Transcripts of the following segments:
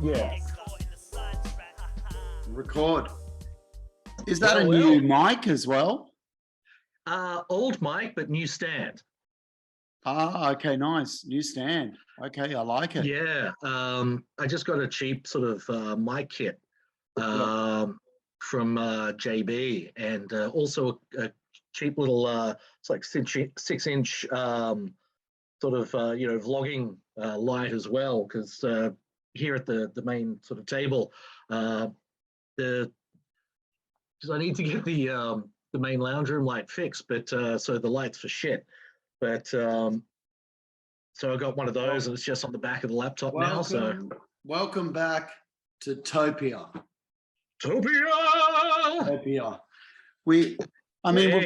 Yeah. Record. Is that Well, a new mic as well? Old mic, but new stand. Ah, okay, nice. New stand. Okay, I like it. Yeah. I just got a cheap sort of mic kit from JB, and also a cheap little it's like 6-inch sort of vlogging light as well, because here at the main sort of table, the because I need to get the main lounge room light fixed, but so the light's for shit. But so I got one of those, and it's just on the back of the laptop now. So welcome back to Topia. Topia. We've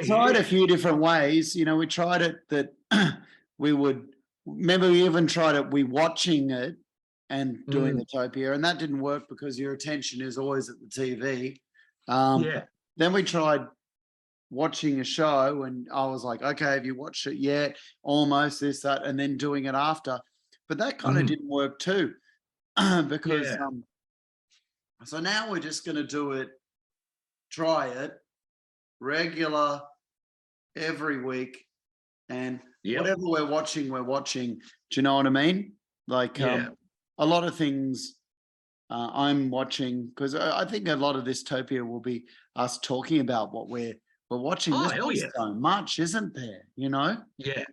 tried a few different ways. You know, we tried it that we would remember. We even tried it. We watching it and doing the Topia, and that didn't work because your attention is always at the TV. Then we tried watching a show, and I was like, okay, have you watched it yet? Almost, this, that, and then doing it after. But that kind of didn't work too, because so now we're just going to do it, try it, regular, every week, and whatever we're watching. Do you know what I mean? Like a lot of things I'm watching, because I think a lot of this Topia will be us talking about what we're watching. Oh, There's so much, isn't there? You know? Yeah.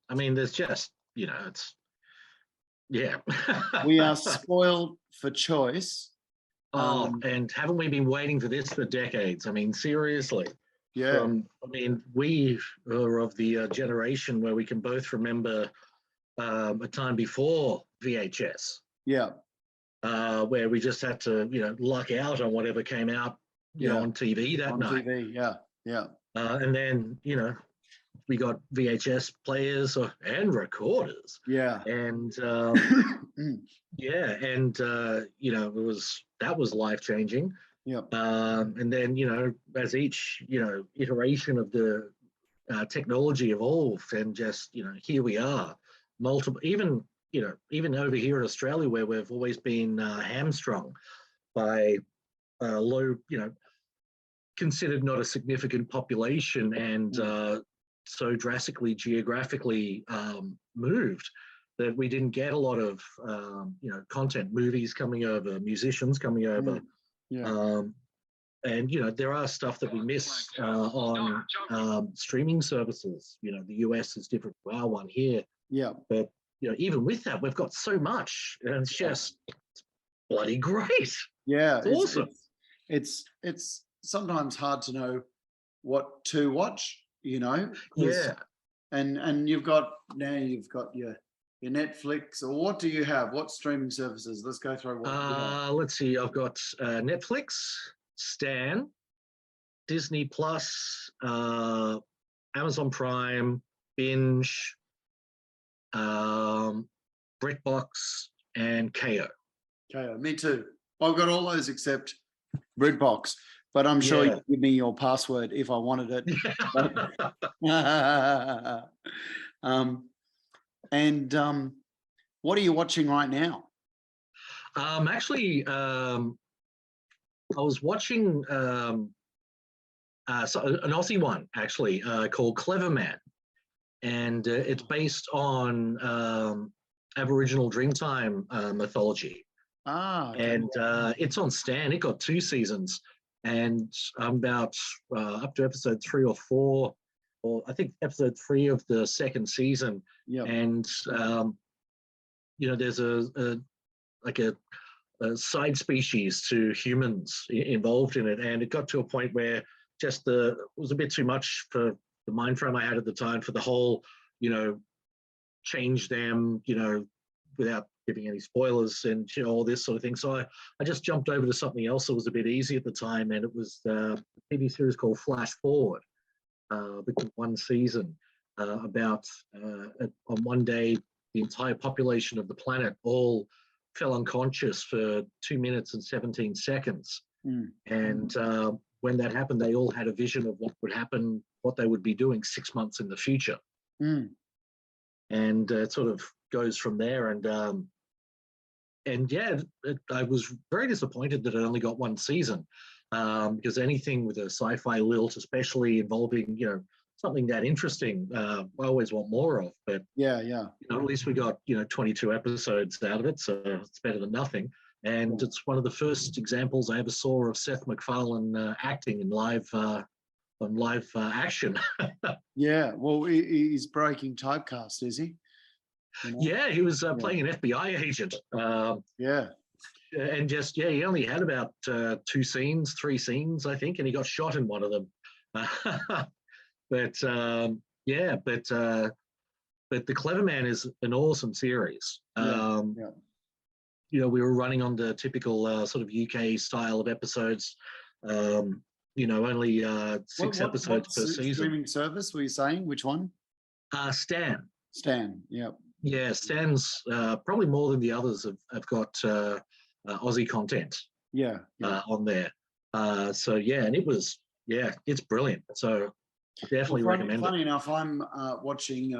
I mean, there's just, it's we are spoiled for choice. And haven't we been waiting for this for decades? I mean, seriously. Yeah. We are of the generation where we can both remember a time before VHS. Yeah. Where we just had to, luck out on whatever came out, on TV that night. On TV, yeah. And then, we got VHS players and recorders. Yeah. And that was life changing. Yeah. And then, as each, iteration of the technology evolved, and just, here we are, multiple, even over here in Australia, where we've always been hamstrung by low, considered not a significant population, and so drastically geographically moved that we didn't get a lot of content, movies coming over, musicians coming over. And there are stuff that we miss on streaming services. The US is different to our one here. But even with that, we've got so much, and it's just bloody great. Yeah, it's awesome. It's sometimes hard to know what to watch. And you've got your Netflix, or what do you have? What streaming services? Let's go through what let's see. I've got Netflix, Stan, Disney Plus, Amazon Prime, Binge, BritBox, and KO. Me too. I've got all those except BritBox, but I'm sure you'd give me your password if I wanted it. What are you watching right now? Actually, I was watching an Aussie one, actually, called Clever Man. And it's based on Aboriginal Dreamtime mythology. Okay. And it's on Stan. It got 2 seasons, and I'm about up to episode 3 or 4, or I think episode 3 of the 2nd season. And there's a side species to humans involved in it, and it got to a point where just it was a bit too much for the mind frame I had at the time for the whole, change them, without giving any spoilers and all this sort of thing. So I just jumped over to something else that was a bit easy at the time, and it was a TV series called Flash Forward, which was 1 season about on one day the entire population of the planet all fell unconscious for 2 minutes and 17 seconds. And when that happened, they all had a vision of what would happen, what they would be doing 6 months in the future. And it sort of goes from there. And and yeah, I was very disappointed that it only got one season, because anything with a sci-fi lilt, especially involving something that interesting, I always want more of. But yeah, at least we got 22 episodes out of it, so it's better than nothing. And yeah. it's one of the first examples I ever saw of Seth MacFarlane acting in live action. Yeah, well, he's breaking typecast, is he? Yeah, he was Yeah. playing an FBI agent. Yeah. And just, yeah, he only had about 3 scenes, I think, and he got shot in one of them. But yeah, but The Clever Man is an awesome series. Yeah. We were running on the typical sort of UK style of episodes. Only 6 episodes per season. Streaming service were you saying? Which one? Stan. Stan. Yeah. Yeah, Stan's probably more than the others have got Aussie content. Yeah. On there. So yeah, and it's brilliant. So definitely recommend it. Funny enough, I'm watching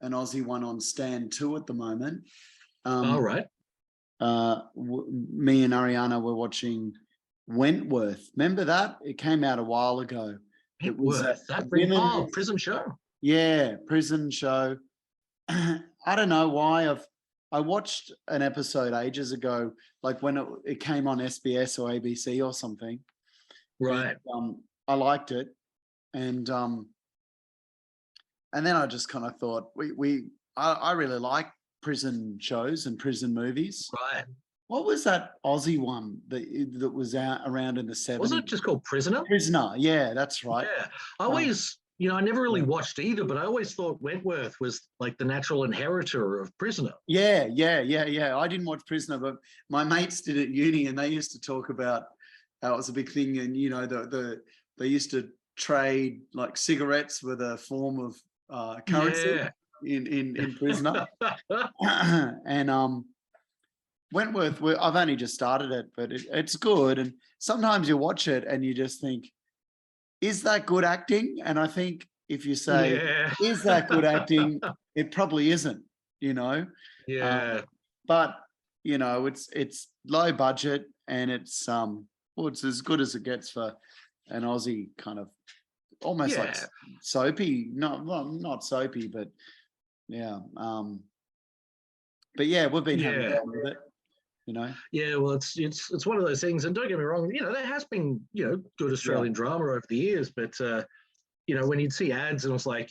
an Aussie one on Stan 2 at the moment. All right. Me and Ariana were watching Wentworth. Remember that? It came out a while ago. It was prison show. Yeah, prison show. I don't know why I watched an episode ages ago, like when it came on SBS or ABC or something. Right. And, I liked it, and then I just kind of thought I really like prison shows and prison movies. Right. What was that Aussie one that was out around in the 70s? Wasn't it just called Prisoner? Prisoner, yeah, that's right. Yeah, I never really watched either, but I always thought Wentworth was like the natural inheritor of Prisoner. Yeah. I didn't watch Prisoner, but my mates did at uni, and they used to talk about how it was a big thing, and they used to trade like cigarettes with a form of currency in Prisoner. And Wentworth, I've only just started it, but it's good. And sometimes you watch it and you just think, is that good acting? And I think if you say, is that good acting? It probably isn't, Yeah. But it's low budget, and it's as good as it gets for an Aussie kind of almost like soapy, not soapy, but yeah. But yeah, we've been having fun with it. Yeah, well, it's one of those things, and don't get me wrong, there has been good Australian drama over the years, but when you'd see ads and it's like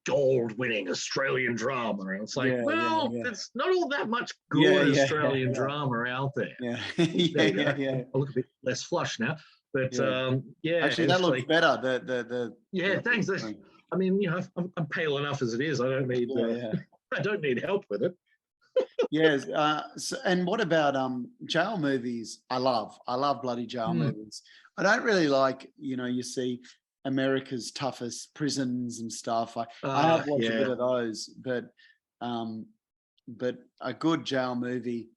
gold-winning Australian drama, and it's like, there's not all that much good Australian drama out there. Yeah, I look a bit less flush now, but actually that looks like, better. The thanks. I mean, I'm pale enough as it is. I don't need I don't need help with it. Yes. And what about jail movies? I love bloody jail movies. I don't really like, you see America's Toughest Prisons and stuff. I have watched a bit of those, but a good jail movie,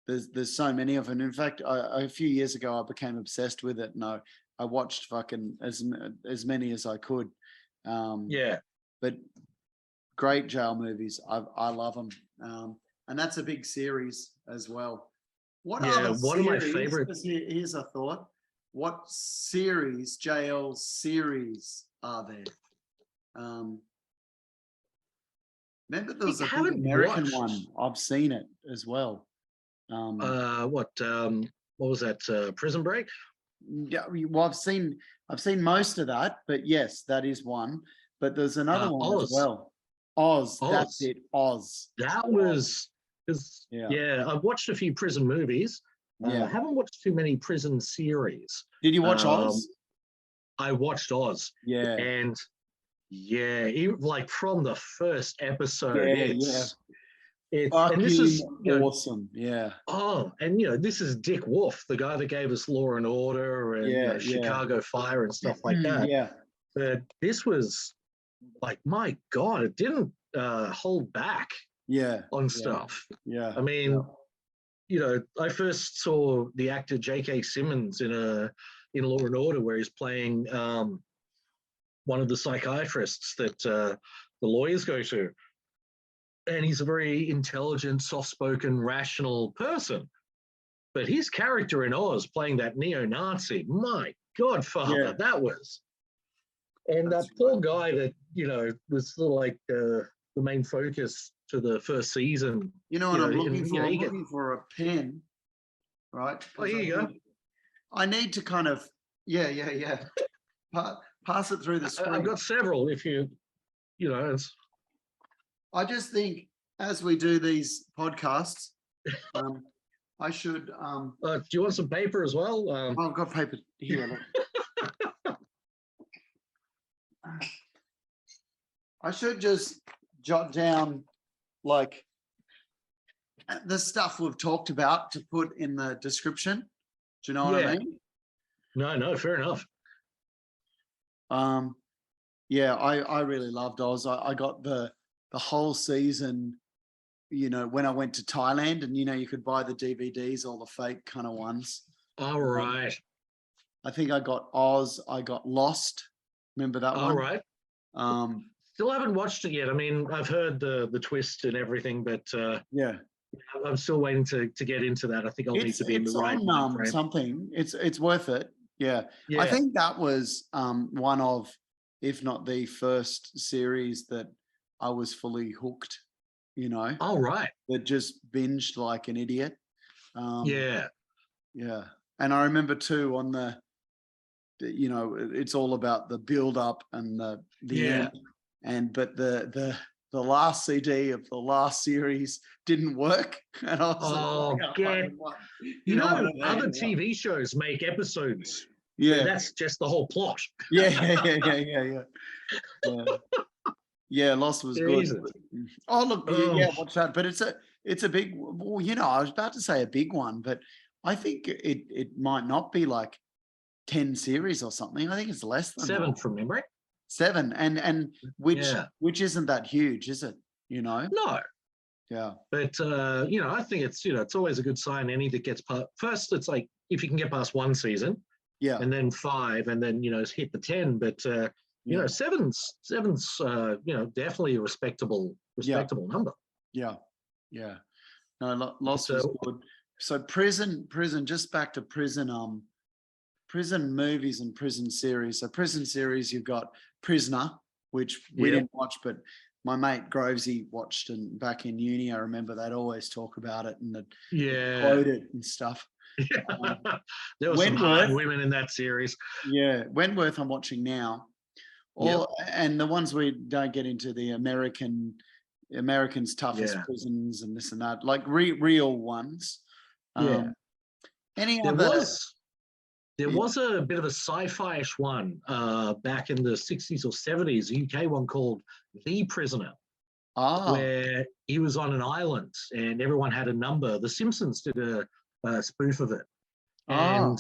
there's so many of them. In fact, a few years ago I became obsessed with it, and I watched fucking as many as I could. But great jail movies. I love them. And that's a big series as well. What other one of my favorites? Here's a thought. What JL series are there? Remember there was a big American one. I've seen it as well. What was that? Prison Break? Yeah, well, I've seen most of that, but yes, that is one. But there's another one Oz. as well. Oz, that's it. Oz. That was I've watched a few prison movies. I haven't watched too many prison series. Did you watch Oz? I watched Oz. Yeah. And like from the first episode, it's and this is awesome. Yeah. Oh, and this is Dick Wolf, the guy that gave us Law and Order and Chicago Fire and stuff like that. Yeah. But this was like, my God, it didn't hold back. On stuff. Yeah. I mean, I first saw the actor J.K. Simmons in Law and Order, where he's playing one of the psychiatrists that the lawyers go to. and he's a very intelligent, soft-spoken, rational person. But his character in Oz, playing that neo-Nazi, my Godfather, that was. And That's that poor guy that, was sort of like the main focus to the first season. You know what I'm looking for? I'm looking for a pen, right? Oh, here you go. I need to kind of, yeah. Pass it through the screen. I've got several. If I just think as we do these podcasts, I should. Do you want some paper as well? I've got paper here. I should just jot down like the stuff we've talked about to put in the description. Do you know what I mean? No, fair enough. Yeah, I really loved Oz. I got the whole season, when I went to Thailand, and you could buy the DVDs, all the fake kind of ones. All right. I think I got Oz. I got Lost. Remember that one? All right. Still haven't watched it yet. I mean, I've heard the twist and everything, but yeah, I'm still waiting to get into that. I think I'll need to be in the right frame. Something. It's worth it. Yeah. I think that was one of, if not the first series that I was fully hooked. All right. That just binged like an idiot. Yeah. And I remember too on the it's all about the build up and the end. But the last CD of the last series didn't work, and I was other TV shows make episodes. Yeah, that's just the whole plot. Yeah. Lost was good. Oh look, watch that. But it's a big. Well, I was about to say a big one, but I think it might not be like 10 series or something. I think it's less than 7 from memory. 7, and which isn't that huge, is it? No. Yeah. But I think it's always a good sign any that gets first. It's like if you can get past 1 season, and then 5, and then hit the 10. But seven's definitely a respectable number. Yeah. No, Lost was good. So prison. Just back to prison. Prison movies and prison series. So prison series, you've got Prisoner, which we didn't watch, but my mate Grovesy watched, and back in uni, I remember they'd always talk about it and quote it and stuff. There were some hard women in that series. Yeah, Wentworth I'm watching now. And the ones we don't get into, the Americans' toughest prisons and this and that, like real ones. There was a bit of a sci-fi-ish one back in the 60s or 70s, a UK one called The Prisoner, where he was on an island and everyone had a number. The Simpsons did a spoof of it. And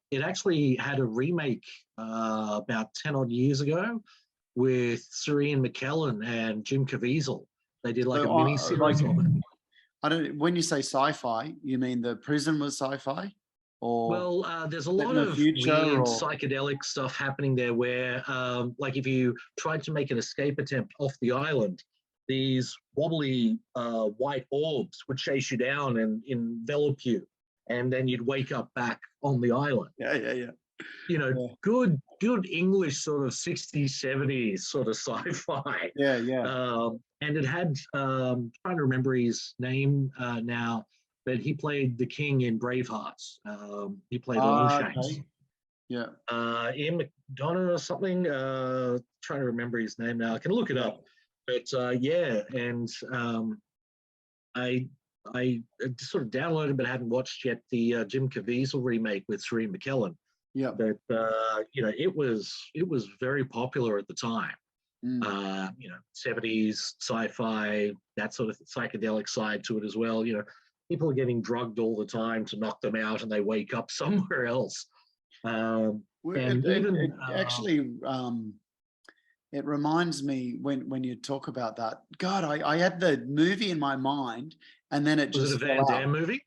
it actually had a remake about 10 odd years ago with Sir Ian McKellen and Jim Caviezel. They did like a mini-series of it. When you say sci-fi, you mean the prison was sci-fi? There's a lot of weird psychedelic stuff happening there where, like if you tried to make an escape attempt off the island, these wobbly white orbs would chase you down and envelop you, and then you'd wake up back on the island. Yeah. Good English sort of 60s, 70s sort of sci-fi. And it had, trying to remember his name now, but he played the king in Bravehearts. He played Longshanks. Okay. Yeah. Ian McDonough or something. Trying to remember his name now. I can look it up. But and I sort of downloaded but hadn't watched yet the Jim Caviezel remake with Sir Ian McKellen. Yeah. But it was very popular at the time. 70s sci-fi, that sort of psychedelic side to it as well. People are getting drugged all the time to knock them out, and they wake up somewhere else. It reminds me when you talk about that. God, I had the movie in my mind, and then it was just it a Van Damme movie?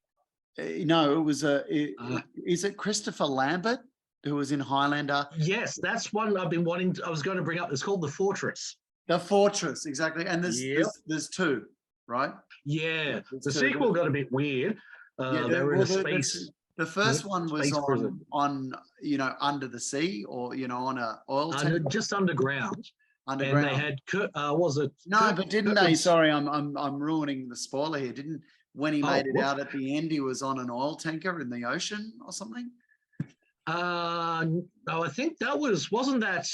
No, it was is it Christopher Lambert who was in Highlander? Yes, that's one I've been wanting. I was going to bring up. It's called The Fortress. The Fortress, exactly. And Yep. there's two, right? Yeah. There's The two. sequel got a bit weird. Yeah, They were in a space. the first one was space prison. on under the sea, or on a oil tanker. Just underground. Underground. And they had was it? No, but didn't they? Sorry, I'm ruining the spoiler here. Didn't when he made it out at the end, he was on an oil tanker in the ocean or something? No, I think that wasn't that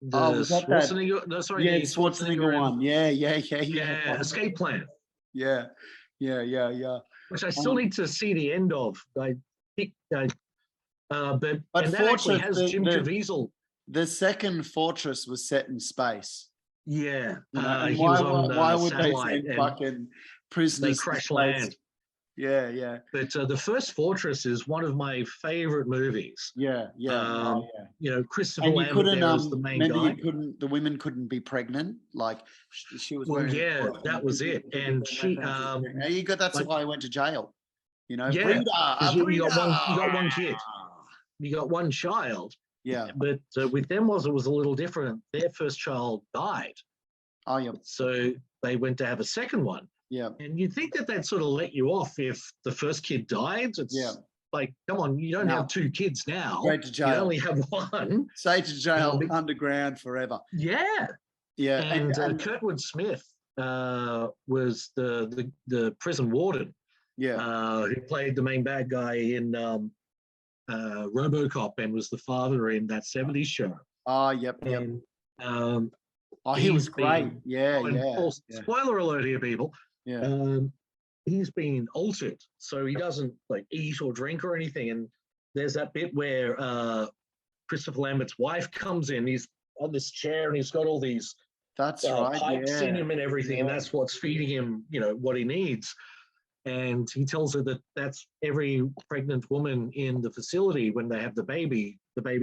the was that Schwarzenegger? No, sorry, yeah, the Schwarzenegger one. Yeah. Yeah, Escape Plan. Yeah. Which I still need to see the end of. But that actually has Jim Caviezel. The second Fortress was set in space. Yeah, and he was on why would they satellite send fucking prisoners? They crash land. Yeah. But the first Fortress is one of my favorite movies. Yeah. Christopher Lambert there was the main guy. The women couldn't be pregnant. Like she was. Well, yeah, that was it. And she. That's why I went to jail. Yeah, you got one kid. You got one child. Yeah. But with them it was a little different. Their first child died. Oh yeah. So they went to have a second one. Yeah. And you'd think that sort of let you off if the first kid died. It's like, come on, you don't have two kids now. Straight to jail. You only have one. Straight to jail, underground forever. Yeah. Yeah. And Kurtwood Smith was the prison warden. Yeah. Who played the main bad guy in RoboCop and was the father in that 70s show. Oh, yep. And, he was great. Yeah. Spoiler alert here, people. Yeah. He's been altered, so he doesn't like eat or drink or anything. And there's that bit where Christopher Lambert's wife comes in. He's on this chair and he's got all these pipes in him and everything, and that's what's feeding him, what he needs. And he tells her that that's every pregnant woman in the facility. When they have the baby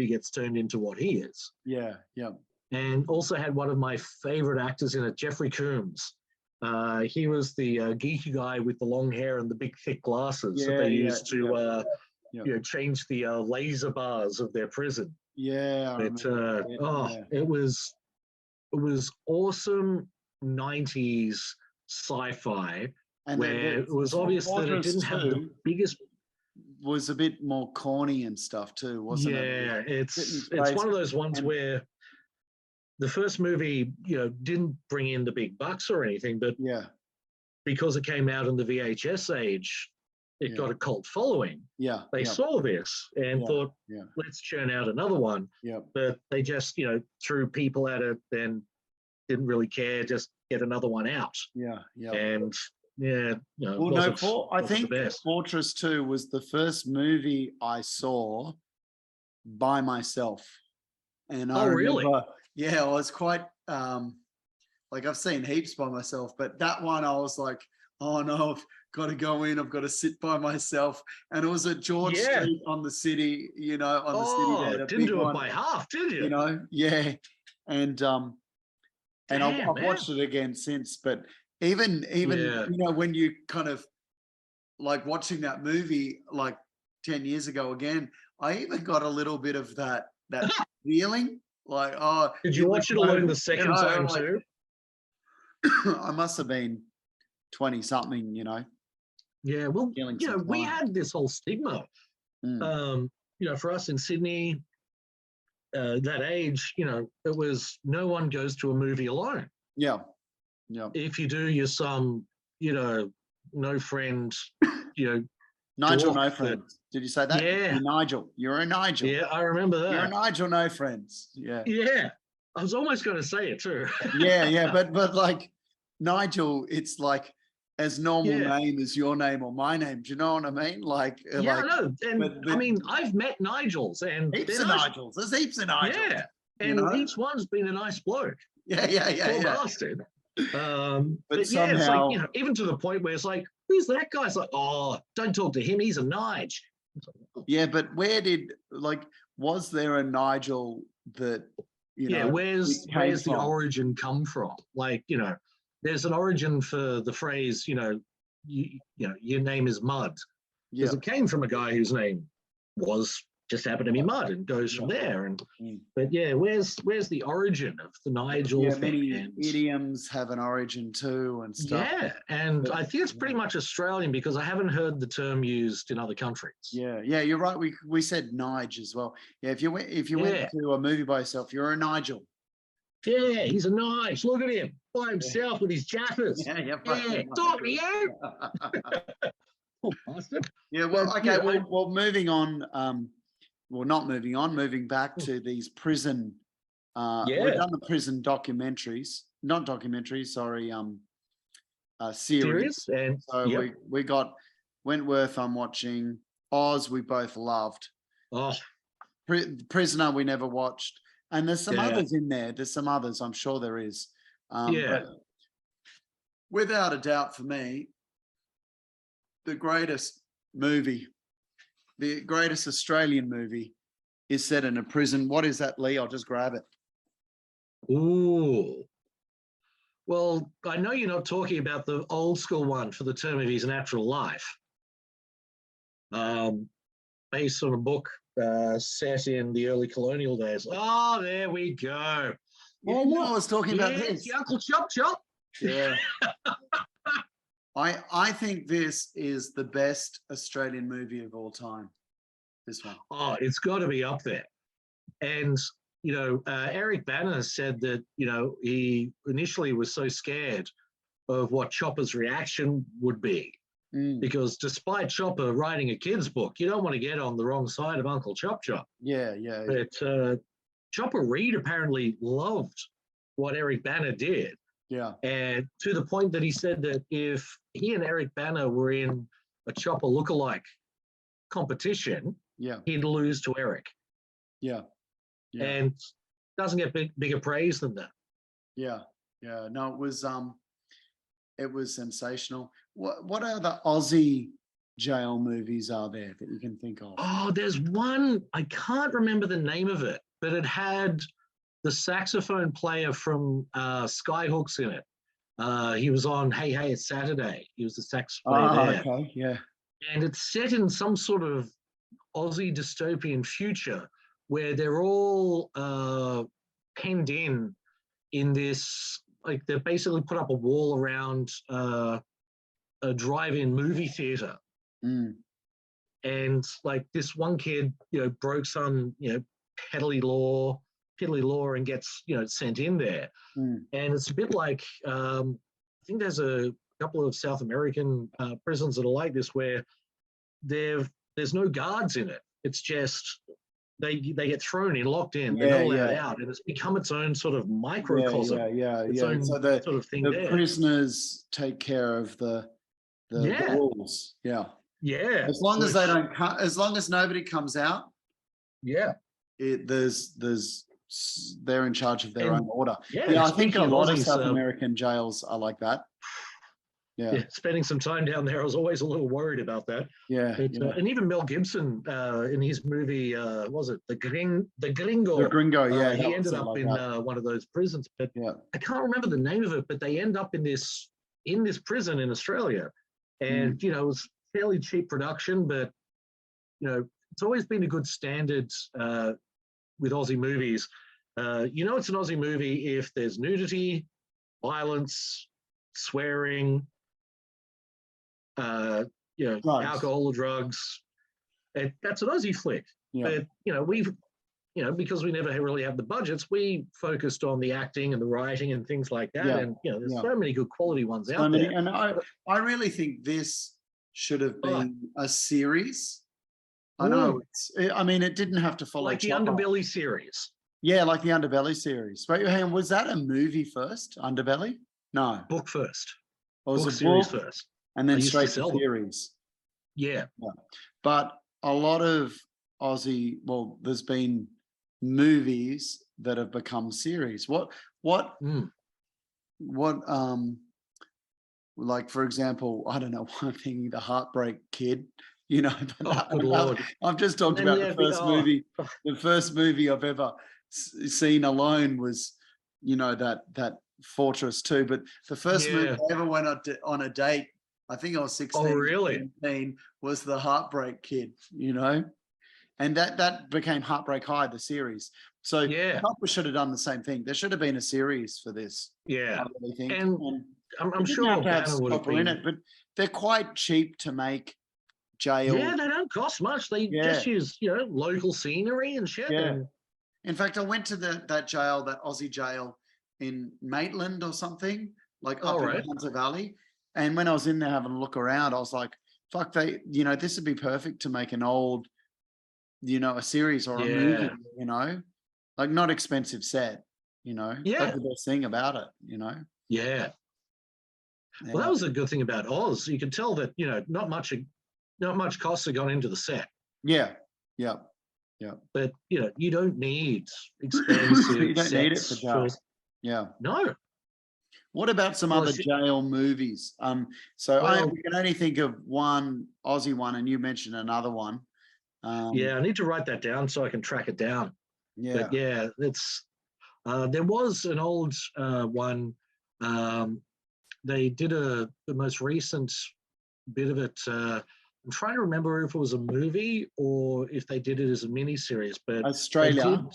gets turned into what he is. Yeah. And also had one of my favorite actors in it, Jeffrey Combs. He was the geeky guy with the long hair and the big thick glasses that they used to change the laser bars of their prison. Yeah. It was awesome 90s sci-fi. And where it was obvious that it didn't have the biggest. Was a bit more corny and stuff too, wasn't it? Yeah, it's one of those ones where the first movie, didn't bring in the big bucks or anything, but because it came out in the VHS age, it got a cult following. Yeah, they saw this and thought, let's churn out another one. Yeah, but they just threw people at it and didn't really care, just get another one out. Yeah. And I think Fortress 2 was the first movie I saw by myself. And I remember, I was quite I've seen heaps by myself, but that one I was like, oh no, I've got to go in, I've got to sit by myself. And it was at George Street on the city, on the city there. Didn't do it by half, did you? Yeah. And I've watched it again since, but even when you kind of like watching that movie like 10 years ago again, I even got a little bit of that feeling like, did you watch it alone the second time too? I must have been 20 something, Yeah, well, we had this whole stigma. For us in Sydney, that age, it was no one goes to a movie alone. Yeah. If you do, you're some, no friend, Nigel, no friends. Did you say that? Yeah. You're Nigel. You're a Nigel. Yeah, I remember that. You're a Nigel, no friends. Yeah. Yeah. I was almost going to say it too. Yeah. But like Nigel, it's like as normal name as your name or my name. Do you know what I mean? I know. And I've met Nigels and heaps of Nigels. There's heaps of Nigels. Yeah. And each one's been a nice bloke. Yeah. Bastard. But somehow, it's like, even to the point where it's like, who's that guy? It's like, don't talk to him. He's a Nige. Yeah, but was there a Nigel that, where's the origin come from? There's an origin for the phrase, your name is Mud. Because it came from a guy whose name was just happen to be mud and goes from there. And but yeah, where's the origin of the Nigel Yeah, thing? many And idioms have an origin too and stuff. yeah, and I think it's pretty much Australian because I haven't heard the term used in other countries. Yeah, you're right. We said Nige as well. Yeah, if you went to a movie by yourself, you're a Nigel. Yeah, he's a nice. Look at him by himself with his jackets. Yeah, talk to you. Oh, bastard. Yeah, well, But, okay, you know, well, moving on. Well, not moving on. Moving back to these prison. We've done the prison documentaries, not documentaries. Sorry, series. And so we got Wentworth. I'm watching. Oz. We both loved. Oh, Prisoner. We never watched. And there's some others in there. There's some others. I'm sure there is. But without a doubt, for me, the greatest movie, the greatest Australian movie, is set in a prison. What is that, Lee? I'll just grab it. Ooh. Well, I know you're not talking about the old school one, For the Term of His Natural Life. Based on a book set in the early colonial days. Oh, there we go. Oh, look, I was talking about this. The Uncle Chop Chop. Yeah. I think this is the best Australian movie of all time. This one. Oh, it's got to be up there. And, you know, Eric Bana said that, you know, he initially was so scared of what Chopper's reaction would be. Because despite Chopper writing a kid's book, you don't want to get on the wrong side of Uncle Chop Chop. Yeah. But Chopper Reed apparently loved what Eric Bana did. Yeah. And to the point that he said that if he and Eric Bana were in a Chopper lookalike competition, he'd lose to Eric. Yeah. And doesn't get bigger praise than that. Yeah. No, it was sensational. What other Aussie jail movies are there that you can think of? Oh, there's one, I can't remember the name of it, but it had the saxophone player from Skyhooks in it. He was on Hey Hey It's Saturday. He was the sax player there. Okay, yeah. And it's set in some sort of Aussie dystopian future where they're all penned in this, like they basically put up a wall around a drive-in movie theater. And like this one kid, you know, broke some, you know, piddly law and gets, you know, sent in there. And it's a bit like, I think there's a couple of South American prisons that are like this where there's no guards in it. It's just they get thrown in, locked in, they're not allowed out, and it's become its own sort of microcosm. So the sort of thing the there. prisoners take care of the rules. Yeah. As long as they don't, as long as nobody comes out. Yeah. They're in charge of their own order. I think a lot of South American jails are like that. Yeah, spending some time down there, I was always a little worried about that. And even Mel Gibson in his movie, was it The Gringo? The Gringo, yeah. He ended up in one of those prisons, but I can't remember the name of it. But they end up in this prison in Australia, and you know, it was fairly cheap production, but you know, it's always been a good standard with Aussie movies. You know, it's an Aussie movie if there's nudity, violence, swearing, you know, drugs. Alcohol or drugs. And that's an Aussie flick. But you know, we've, you know, because we never really have the budgets, we focused on the acting and the writing and things like that. And you know, there's so many good quality ones out there. And I really think this should have been a series. I know. I mean, it didn't have to follow like the Underbelly series. Yeah, like the Underbelly series. Wait, hang on, was that a movie first, Underbelly? No. Book first. Or was book it series book, first. And then straight to series. Yeah. But a lot of Aussie, well, there's been movies that have become series. What like, for example, I don't know, I'm thinking The Heartbreak Kid, you know. Good Lord. I've just talked about the first movie. The first movie I've ever seen alone was, you know, that Fortress 2. But the first movie I ever went on a date, I think I was 16. Oh, really? 17, was The Heartbreak Kid, you know. and that became Heartbreak High, the series. So Yeah, Chopper should have done the same thing. There should have been a series for this. yeah. I really think. And And I'm it didn't have sure to have Banner would have Chopper in been. it, but they're quite cheap to make Yeah, jail. they don't cost much. They Yeah, just use, local scenery and shit. yeah. And In fact, I went to that jail, that Aussie jail in Maitland or something, like all up in the right. Hunter Valley. And when I was in there having a look around, I was like, fuck, this would be perfect to make an old, a series or a movie, Yeah, like not expensive set, that's yeah, the best thing about it, yeah. Well, that Yeah. was a good thing about Oz. You could tell that not much costs have gone into the set, Yeah. Yeah. Yeah. but you don't need You expensive don't need it for sets for. just. Yeah. No. What about some Well, other jail movies? So well, we can only think of one Aussie one, and you mentioned another one. yeah, I need to write that down so I can track it down. But Yeah. yeah, there was an old one. Um, they did the most recent bit of it. I'm trying to remember if it was a movie or if they did it as a mini series, but they Australia, did.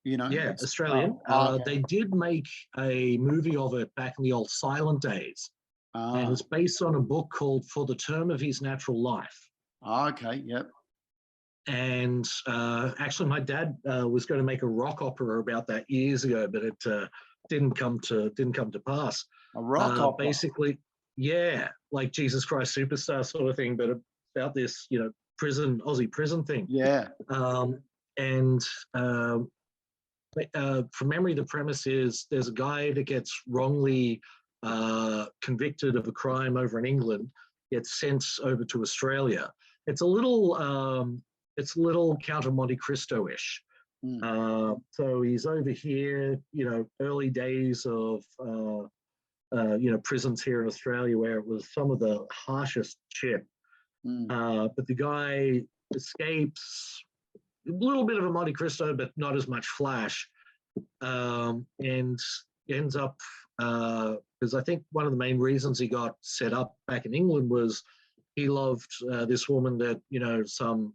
you know. Yeah, it's- Australian. Oh, oh, okay. They did make a movie of it back in the old silent days, and Ah, it's based on a book called "For the Term of His Natural Life." okay. Yep. And actually, my dad was going to make a rock opera about that years ago, but it didn't come to pass. A rock opera. Basically, yeah, like Jesus Christ Superstar sort of thing, but about this, Aussie prison thing. Yeah. And from memory, the premise is there's a guy that gets wrongly convicted of a crime over in England, gets sent over to Australia. It's a little Count of Monte Cristo-ish. So he's over here, early days of prisons here in Australia where it was some of the harshest shit. But the guy escapes, a little bit of a Monte Cristo, but not as much flash, and ends up because I think one of the main reasons he got set up back in England was he loved this woman that some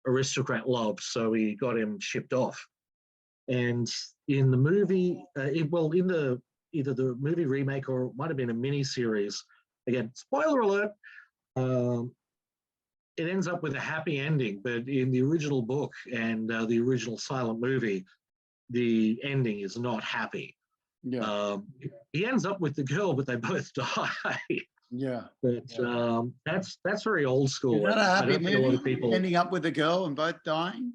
aristocrat loved, so he got him shipped off. And in the movie, in the either the movie remake or it might have been a mini series. Again, spoiler alert. It ends up with a happy ending, but in the original book and the original silent movie, the ending is not happy. Yeah. He ends up with the girl, but they both die. Yeah. But that's very old school. Is that a I happy don't think a lot of movie? people. Ending up with a girl and both dying?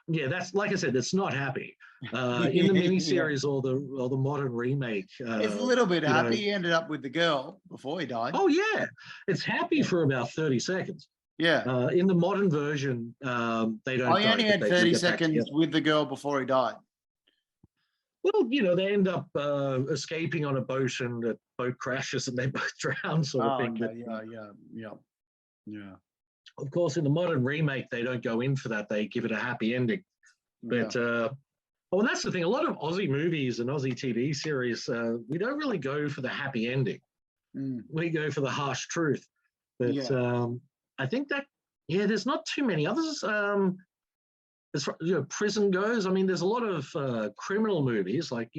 Yeah, that's like I said, it's not happy. In the miniseries or the modern remake, it's a little bit you know- happy. He ended up with the girl before he died. oh yeah, it's happy for about 30 seconds. Yeah. In the modern version, they don't. He die, only but had they do 30 get back seconds together. with the girl before he died. Well, they end up escaping on a boat, and the boat crashes, and they both drown, sort of thing. Okay. But, Yeah. of course, in the modern remake, they don't go in for that. They give it a happy ending. But well, that's the thing. A lot of Aussie movies and Aussie TV series, we don't really go for the happy ending. We go for the harsh truth. But I think that there's not too many others. As far prison goes, I mean, there's a lot of criminal movies, like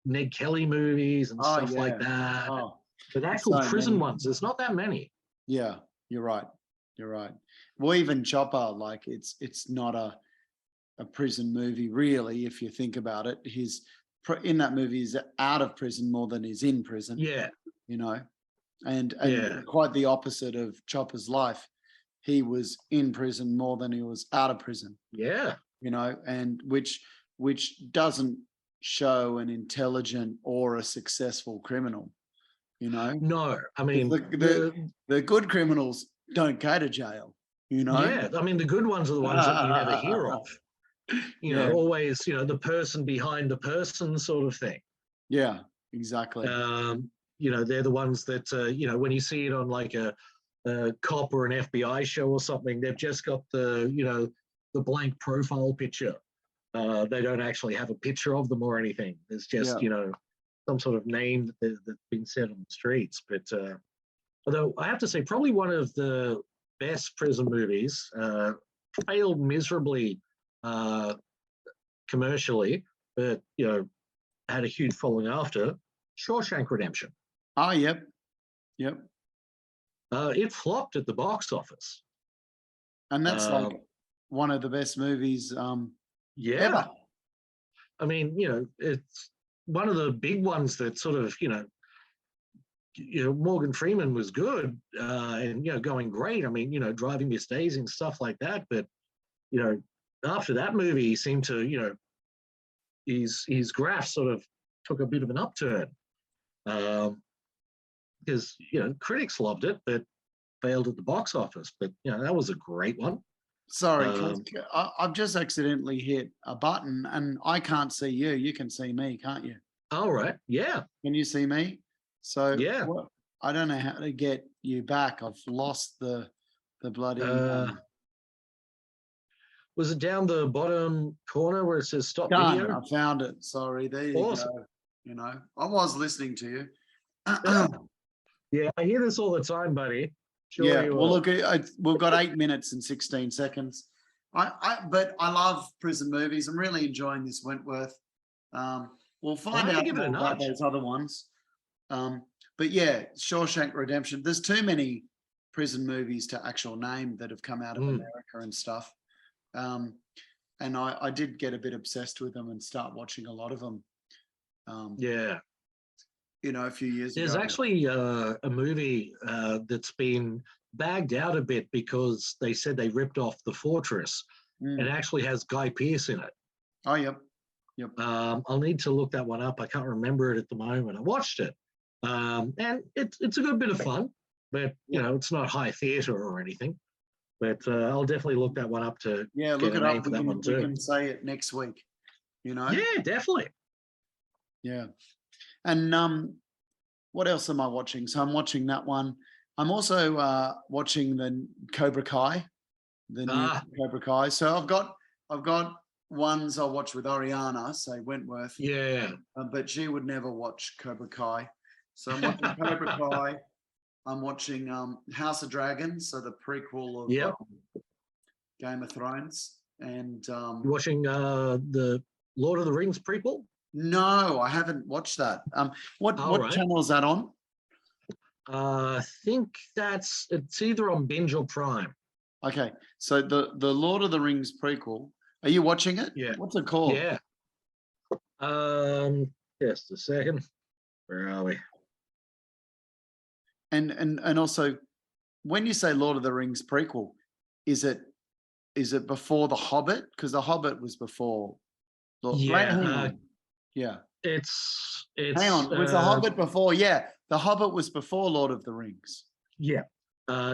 Ned Kelly movies and stuff like that. But actual prison ones, there's not that many. Yeah, you're right. Well, even Chopper, like it's not a prison movie, really, if you think about it. He's in that movie, he's out of prison more than he's in prison. Yeah. And quite the opposite of Chopper's life. He was in prison more than he was out of prison. Yeah. And which doesn't show an intelligent or a successful criminal. No, I mean the good criminals don't go to jail. Yeah, I mean the good ones are the ones that you never hear of. Always, the person behind the person sort of thing. Yeah, exactly. They're the ones that when you see it on like a cop or an FBI show or something, they've just got the blank profile picture. They don't actually have a picture of them or anything. There's just some sort of name that's been said on the streets. But although I have to say, probably one of the best prison movies, failed miserably commercially, but had a huge following after. Shawshank Redemption. Oh, yep. It flopped at the box office. And that's like one of the best movies ever. I mean, it's one of the big ones that sort of, Morgan Freeman was good and, going great. I mean, Driving Miss Daisy and stuff like that. But, after that movie, he seemed to, his graph sort of took a bit of an upturn. Because, critics loved it, but failed at the box office. But, that was a great one. Sorry, I've just accidentally hit a button and I can't see you. You can see me, can't you? All right. Yeah. Can you see me? So yeah, I don't know how to get you back. I've lost the bloody. Was it down the bottom corner where it says stop done. video? I found it. Sorry. There you Awesome. go. I was listening to you. Yeah, I hear this all the time, buddy. Sure yeah. Well, look, we've got 8 minutes and 16 seconds. But I love prison movies. I'm really enjoying this Wentworth. We'll find out more about those other ones. But yeah, Shawshank Redemption. There's too many prison movies to actual name that have come out of America and stuff. And I did get a bit obsessed with them and start watching a lot of them. Yeah. A few years There's ago. There's actually a movie that's been bagged out a bit because they said they ripped off The Fortress. It actually has Guy Pearce in it. Oh, yep. I'll need to look that one up. I can't remember it at the moment. I watched it. And it's a good bit of fun, but, it's not high theatre or anything. But I'll definitely look that one up to look it up. For that one too. We can say it next week, Yeah, definitely. Yeah. And what else am I watching? So I'm watching that one. I'm also watching the Cobra Kai, the new Cobra Kai. So I've got ones I watch with Ariana, say Wentworth. Yeah. But she would never watch Cobra Kai. So I'm watching Cobra Kai. I'm watching House of Dragons, so the prequel of Game of Thrones. And you watching the Lord of the Rings prequel? No, I haven't watched that. What channel is that on? I think it's either on Binge or Prime. Okay, so the Lord of the Rings prequel. Are you watching it? Yeah. What's it called? Yeah. Just a second. Where are we? And also, when you say Lord of the Rings prequel, is it before The Hobbit? Because The Hobbit was before. Yeah. It's hang on. Was The Hobbit before? Yeah, The Hobbit was before Lord of the Rings. Yeah.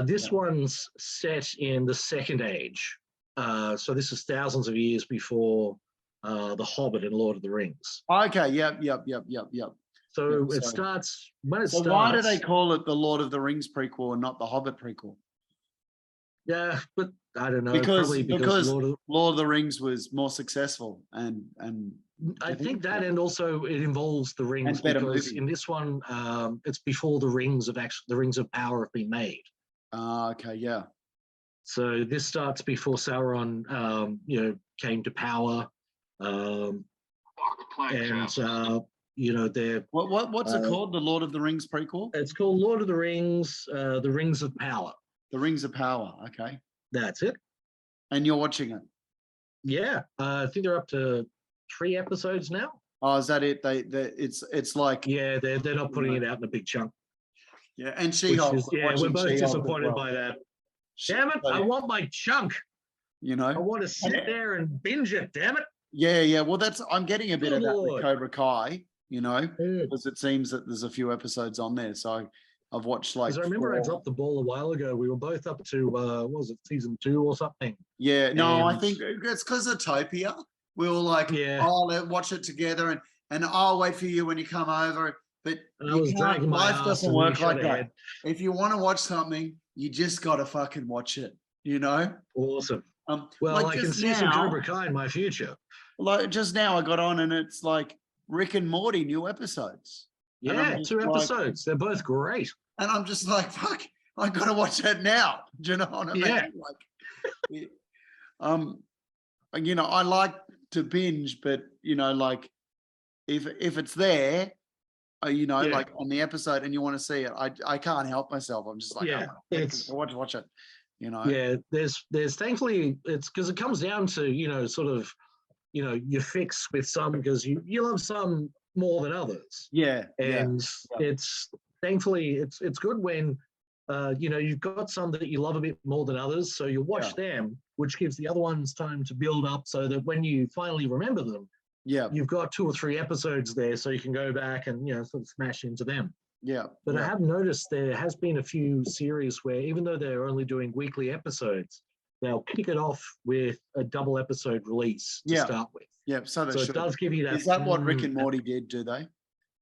This one's set in the Second Age. So this is thousands of years before The Hobbit and Lord of the Rings. Okay. Yep. So it starts when it starts. So why do they call it the Lord of the Rings prequel and not the Hobbit prequel? Yeah, but I don't know. Because Lord of the Rings was more successful and I think that, and also it involves the rings because in this one it's before the rings of power have been made. Okay, yeah. So this starts before Sauron came to power. They're what's it called? The Lord of the Rings prequel? It's called Lord of the Rings, the Rings of Power. The Rings of Power, okay. That's it. And you're watching it? Yeah. I think they're up to 3 episodes now. Oh, is that it? It's like they're not putting it out in a big chunk. Yeah, and She-Hulk. We're both disappointed by that. Damn it! I want my chunk. I want to sit there and binge it. Damn it! Yeah. Well, I'm getting a bit of that with Cobra Kai. Because it seems that there's a few episodes on there. So I've watched like. Because I remember 4. I dropped the ball a while ago. We were both up to what was it, season 2 or something? Yeah. No, I think it's because of Topia. We were like, let's watch it together, and I'll wait for you when you come over. But life doesn't work like that. If you want to watch something, you just got to fucking watch it, Awesome. Well, I can see some Cobra Kai in my future. Like just now I got on and it's like Rick and Morty new episodes. Yeah, 2 episodes. They're both great. And I'm just like, fuck, I got to watch that now. Do you know what I mean? Yeah. You know, I like to binge, but you know, like if it's there, you know, Yeah. like on the episode, and you want to see it, I can't help myself. I'm just like, Yeah, oh, it's watch it. You know. yeah. There's thankfully it's because it comes down to sort of you fix with some because you love some more than others, Yeah. Yeah. and it's thankfully it's good when you've got some that you love a bit more than others, so you watch them, which gives the other ones time to build up, so that when you finally remember them, you've got 2 or 3 episodes there, so you can go back and sort of smash into them. Yeah. But I have noticed there has been a few series where even though they're only doing weekly episodes, they'll kick it off with a double episode release to start with. Yeah. So it does give you that. Is that what Rick and Morty did? Do they?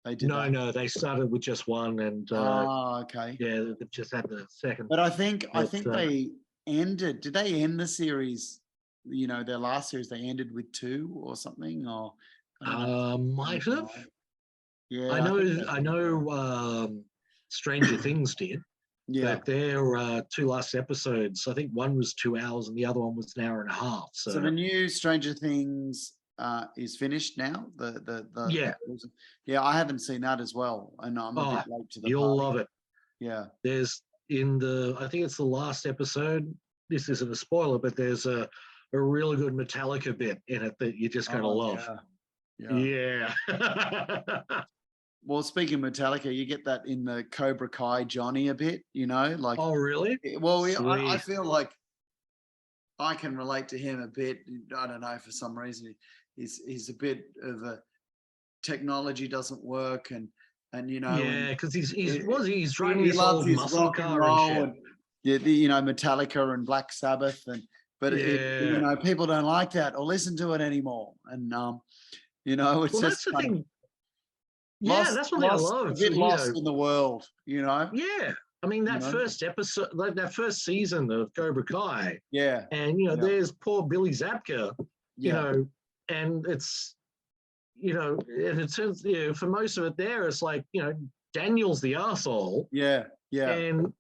They did that? No, they started with just one, and okay. yeah, they've just had the second. But I think they ended. Did they end the series? You know, their last series, they ended with 2 or something, or might have. Yeah, I know. Stranger Things did. Yeah. But their 2 last episodes, I think one was 2 hours and the other one was an hour and a half. So the new Stranger Things is finished now. Yeah, I haven't seen that as well, and I'm a bit late to the you'll party. love it. Yeah. There's I think it's the last episode. This isn't a spoiler, but there's a really good Metallica bit in it that you're just going to love. Yeah. Well, speaking of Metallica, you get that in the Cobra Kai Johnny a bit, you know, like. Oh, really? Well, I feel like I can relate to him a bit. I don't know, for some reason, he's a bit of a technology doesn't work, and you know. Yeah, because he's driving he this loves old his muscle rock and car roll, and shit. You know, Metallica and Black Sabbath, but you know, people don't like that or listen to it anymore, and you know, it's that's the thing. That's what I love. A bit lost in the world, you know. Yeah, I mean that first episode, like that first season of Cobra Kai. Yeah, and there's poor Billy Zabka. You know, and it's and it turns for most of it there, it's like Daniel's the arsehole. Yeah. And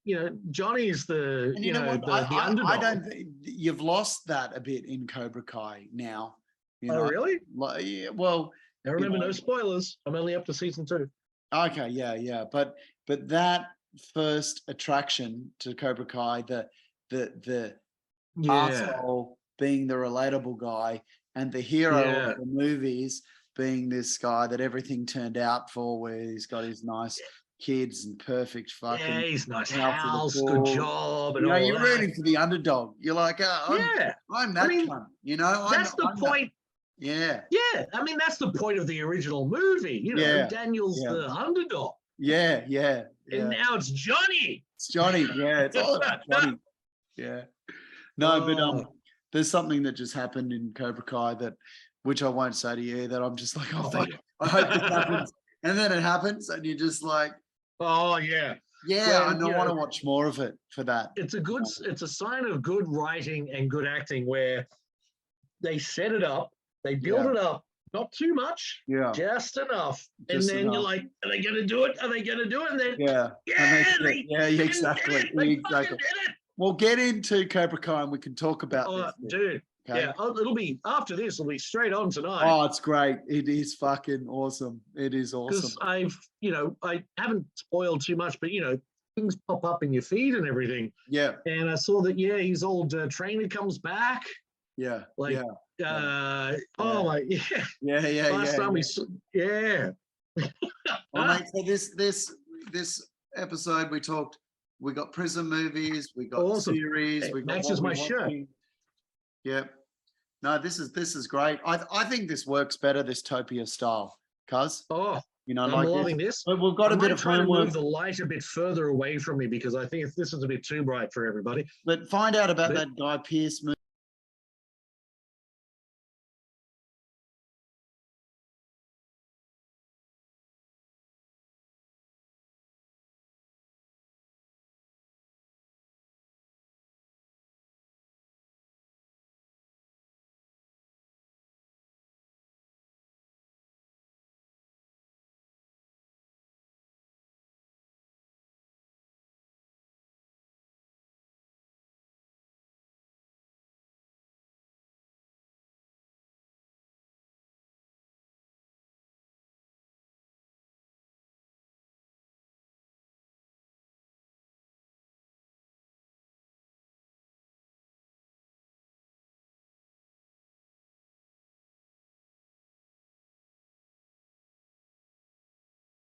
Johnny's the and the underdog. I don't think you've lost that a bit in Cobra Kai now. You know? Really? Like, well. I remember no spoilers. I'm only up to season 2. Okay, yeah. But that first attraction to Cobra Kai, the asshole being the relatable guy, and the hero of the movies being this guy that everything turned out for, where he's got his nice kids and perfect fucking he's nice house, good job, and all you're rooting for the underdog. You're like, I'm that cunt. You know, that's the point. Yeah. I mean, that's the point of the original movie. Daniel's the underdog. Yeah. And now it's Johnny. It's Johnny. Yeah, it's all about Johnny. Yeah. No, but there's something that just happened in Cobra Kai which I won't say to you, that I'm just like, oh fuck, I hope this happens. And then it happens, and you're just like, oh yeah. Yeah, I want to watch more of it for that. It's a sign of good writing and good acting where they set it up. They build it up, not too much, just enough. And then you're like, are they going to do it? Are they going to do it? And then, exactly. We'll get into Cobra Kai and we can talk about this. Dude. Okay? Yeah, it'll be after this. It'll be straight on tonight. Oh, it's great. It is fucking awesome. It is awesome. Because I haven't spoiled too much, but things pop up in your feed and everything. Yeah. And I saw that his old trainer comes back. Yeah. Oh my, yeah. Last time we Well, mate, so this episode we got prison movies, we got series, we got matches my shirt. Yeah. No, this is great. I think this works better, this Topia style, cuz. I'm like loving this. But we've got a bit of trying to move the light a bit further away from me because I think this is a bit too bright for everybody. But find out about that Guy Pearce movie.